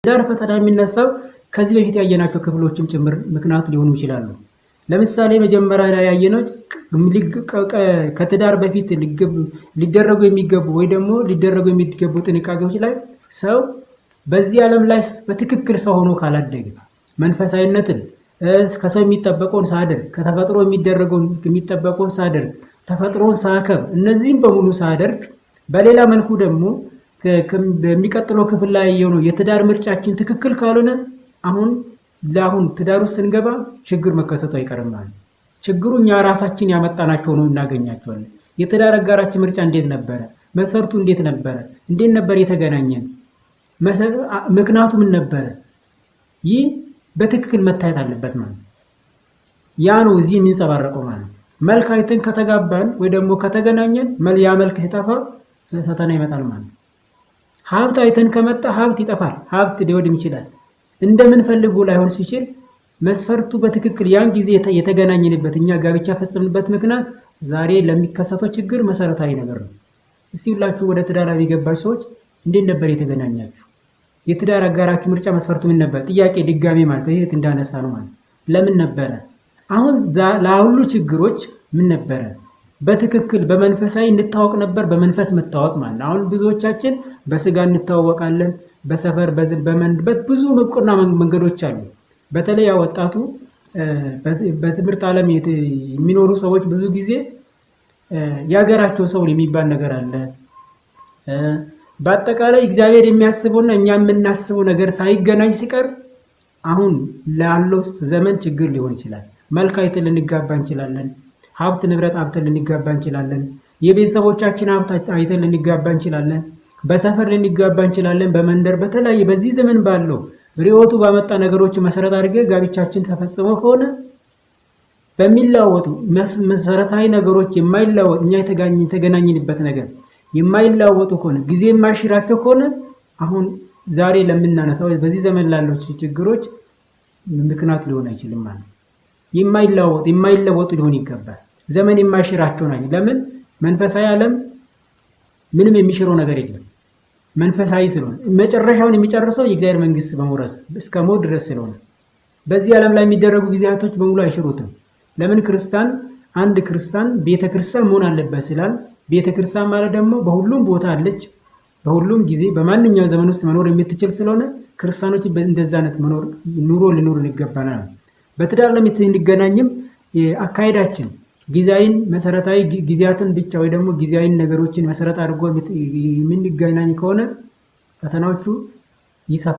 ትዳር ፈተና የሚነሳው ከዚህ በፊት ያየናቸው ክፍሎችም ጭምር ምክንያት ሊሆኑ ይችላሉ። ለምሳሌ መጀመሪያ ላይ ያየነው ከትዳር በፊት ሊደረጉ የሚገቡ ወይ ደግሞ ሊደረጉ የሚገቡ ጥንቃቄዎች ላይ ሰው በዚህ ዓለም ላይ በትክክል ሰው ሆኖ ካላደገ መንፈሳዊነትን ከሰው የሚጠበቀውን ሳያደርግ ከተፈጥሮ የሚጠበቀውን ሳያደርግ ተፈጥሮን ሳያከብር እነዚህም በሙሉ ሳያደርግ በሌላ መልኩ ደግሞ በሚቀጥለው ክፍል ላይ ያየነው የትዳር ምርጫችን ትክክል ካልሆነ አሁን ትዳር ውስጥ ስንገባ ችግር መከሰቱ አይቀርም ማለት ነው። ችግሩ እኛ ራሳችን ያመጣናቸው ነው እናገኛቸዋለን። የትዳር አጋራችን ምርጫ እንዴት ነበረ? መስፈርቱ እንዴት ነበረ? እንዴት ነበር የተገናኘን? ምክንያቱ ምን ነበረ? ይህ በትክክል መታየት አለበት ማለት ነው። ያ ነው እዚህ የሚንጸባረቀው ማለት ነው። መልክ አይተን ከተጋባን ወይ ደግሞ ከተገናኘን ያ መልክ ሲጠፋ ፈተና ይመጣል ማለት ነው። ሀብት አይተን ከመጣ ሀብት ይጠፋል፣ ሀብት ሊወድም ይችላል። እንደምንፈልገው ላይሆን ሲችል መስፈርቱ በትክክል ያን ጊዜ የተገናኘንበት እኛ ጋብቻ ፈጽምንበት ምክንያት ዛሬ ለሚከሰተው ችግር መሰረታዊ ነገር ነው። እስቲ ሁላችሁ ወደ ትዳር የገባችሁ ሰዎች እንዴት ነበር የተገናኛችሁ? የትዳር አጋራችሁ ምርጫ መስፈርቱ ምን ነበር? ጥያቄ ድጋሜ ማለት ይሄ እንዳነሳ ነው ማለት ለምን ነበረ? አሁን ለሁሉ ችግሮች ምን ነበረ? በትክክል በመንፈሳዊ እንታወቅ ነበር፣ በመንፈስ መታወቅ ማለት አሁን ብዙዎቻችን በስጋ እንታወቃለን፣ በሰፈር በመንበት ብዙ መቆና መንገዶች አሉ። በተለይ ወጣቱ በትምህርት ዓለም የሚኖሩ ሰዎች ብዙ ጊዜ ያገራቸው ሰው የሚባል ነገር አለ። በአጠቃላይ እግዚአብሔር የሚያስበውና እኛ የምናስበው ነገር ሳይገናኝ ሲቀር አሁን ላለው ዘመን ችግር ሊሆን ይችላል። መልክ አይተን ልንጋባ እንችላለን። ሀብት ንብረት አይተን ልንጋባ እንችላለን። የቤተሰቦቻችን ሀብት አይተን ልንጋባ እንችላለን። በሰፈር ልንጋባ እንችላለን። በመንደር በተለያየ በዚህ ዘመን ባለው ሪዮቱ ባመጣ ነገሮች መሰረት አድርገን ጋብቻችን ተፈጽሞ ከሆነ በሚላወጡ መሰረታዊ ነገሮች የማይላወጥ እኛ የተገናኘንበት ነገር የማይላወጡ ከሆነ ጊዜ የማይሽራቸው ከሆነ አሁን ዛሬ ለምናነሳው በዚህ ዘመን ላለው ችግሮች ምክንያት ሊሆን አይችልም ማለት ነው። የማይለወጡ ሊሆን ይገባል። ዘመን የማይሽራቸው ናቸው። ለምን? መንፈሳዊ ዓለም ምንም የሚሽረው ነገር የለም። መንፈሳዊ ስለሆነ መጨረሻውን የሚጨርሰው የእግዚአብሔር መንግስት በመውረስ እስከ ሞት ድረስ ስለሆነ በዚህ ዓለም ላይ የሚደረጉ ጊዜያቶች በሙሉ አይሽሩትም። ለምን? አንድ ክርስቲያን ቤተክርስቲያን መሆን አለበት ስላል ቤተክርስቲያን ማለት ደግሞ በሁሉም ቦታ አለች፣ በሁሉም ጊዜ በማንኛውም ዘመን ውስጥ መኖር የምትችል ስለሆነ ክርስቲያኖች በእንደዛ አይነት ኑሮ ሊኖር ይገባናል። በትዳር ላይ እንገናኝም አካሄዳችን ጊዜያዊን መሰረታዊ ጊዜያትን ብቻ ወይ ደግሞ ጊዜያዊን ነገሮችን መሰረት አድርጎ የምንገናኝ ከሆነ ፈተናዎቹ ይሰፋሉ።